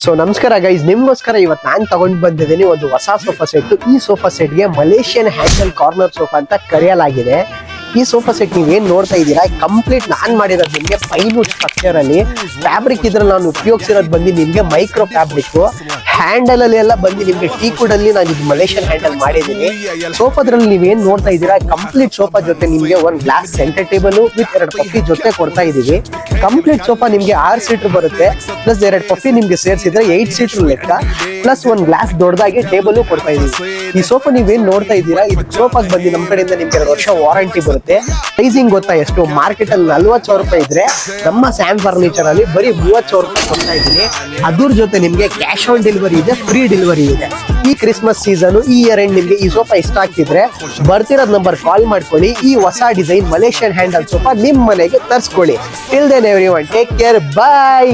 So ನಮಸ್ಕಾರ guys, ನಿಮ್ಗೋಸ್ಕರ ಇವತ್ತು ನಾನು ತಗೊಂಡು ಬಂದಿದ್ದೀನಿ ಒಂದು ಹೊಸ ಸೋಫಾ ಸೆಟ್. ಈ ಸೋಫಾ ಸೆಟ್ಗೆ ಮಲೇಷಿಯನ್ ಹ್ಯಾಂಡಲ್ ಕಾರ್ನರ್ ಸೋಫಾ ಅಂತ ಕರೆಯಲಾಗಿದೆ. ಈ ಸೋಫಾ ಸೆಟ್ ನೀವೇನ್ ನೋಡ್ತಾ ಇದ್ದೀರಾ, ಕಂಪ್ಲೀಟ್ ನಾನ್ ಮಾಡಿರೋದು ನಿಮ್ಗೆ ಪೈನ್ವುಡ್ ಸ್ಟ್ರಕ್ಚರ್ ಅಲ್ಲಿ. ಫ್ಯಾಬ್ರಿಕ್ ಇದ್ರಲ್ಲಿ ನಾನು ಉಪಯೋಗಿಸಿರೋದು ಬಂದು ನಿಮ್ಗೆ ಮೈಕ್ರೋ ಫ್ಯಾಬ್ರಿಕ್. ಹ್ಯಾಂಡಲ್ ಅಲ್ಲಿ ಎಲ್ಲ ಬಂದು ನಿಮ್ಗೆ ಟೀಕ್ವುಡ್ ಅಲ್ಲಿ ನಾನು ಇದು ಮಲೇಷಿಯನ್ ಹ್ಯಾಂಡಲ್ ಮಾಡಿದ್ದೀನಿ. ಸೋಫಾದ್ರಲ್ಲಿ ನೀವೇನ್ ನೋಡ್ತಾ ಇದ್ದೀರಾ, ಕಂಪ್ಲೀಟ್ ಸೋಫಾ ಜೊತೆ ನಿಮ್ಗೆ ಒಂದು ಗ್ಲಾಸ್ ಸೆಂಟರ್ ಟೇಬಲ್ ವಿತ್ 2 ಪಫಿ ಜೊತೆ ಕೊಡ್ತಾ ಇದೀವಿ. ಕಂಪ್ಲೀಟ್ ಸೋಫಾ ನಿಮ್ಗೆ 6 ಸೀಟರ್ ಬರುತ್ತೆ, ಪ್ಲಸ್ 2 ಪಫಿ ನಿಮ್ಗೆ ಸೇರಿಸಿದ್ರೆ 8 ಸೀಟರ್ ಲೆಕ್ಕ, ಪ್ಲಸ್ ಒಂದು ಗ್ಲಾಸ್ ದೊಡ್ಡದಾಗಿ ಟೇಬಲ್ ಕೊಡ್ತಾ ಇದೀವಿ. ಈ ಸೋಫಾ ನೀವೇನ್ ನೋಡ್ತಾ ಇದ್ದೀರಾ, ಇದು ಸೋಫಾಗ್ ಬಂದು ನಮ್ಮ ಕಡೆಯಿಂದ ನಿಮ್ಗೆ 2 ವರ್ಷ ವಾರಂಟಿ ಬರುತ್ತೆ. ಪ್ರೈಸಿಂಗ್ ಗೊತ್ತಾ ಎಷ್ಟು? ಮಾರ್ಕೆಟ್ ಅಲ್ಲಿ 40,000 ರೂಪಾಯಿ ಇದ್ರೆ ನಮ್ಮ ಸ್ಯಾಮ್ ಫರ್ನಿಚರ್ ಅಲ್ಲಿ ಬರೀ 30,000 ರೂಪಾಯಿ ಕೊಡ್ತಾ ಇದ್ದೀನಿ. ಅದ್ರ ಜೊತೆ ನಿಮ್ಗೆ ಕ್ಯಾಶ್ ಆನ್ ಡೆಲಿವರಿ ಇದೆ, ಫ್ರೀ ಡೆಲಿವರಿ ಇದೆ. ಈ ಕ್ರಿಸ್ಮಸ್ ಸೀಸನ್, ಈ ಇಯರ್ ಎಂಡ್ ನಿಮ್ಗೆ ಈ ಸೋಫಾ ಇಷ್ಟ ಆಗ್ತಿದ್ರೆ ಬರ್ತಿರೋದ್ ನಂಬರ್ ಕಾಲ್ ಮಾಡ್ಕೊಳ್ಳಿ. ಈ ಹೊಸ ಡಿಸೈನ್ ಮಲೇಷಿಯನ್ ಹ್ಯಾಂಡಲ್ ಸೋಫಾ ನಿಮ್ ಮನೆಗೆ ತರಿಸ್ಕೊಳ್ಳಿ. Till then everyone, take care, ಬಾಯ್.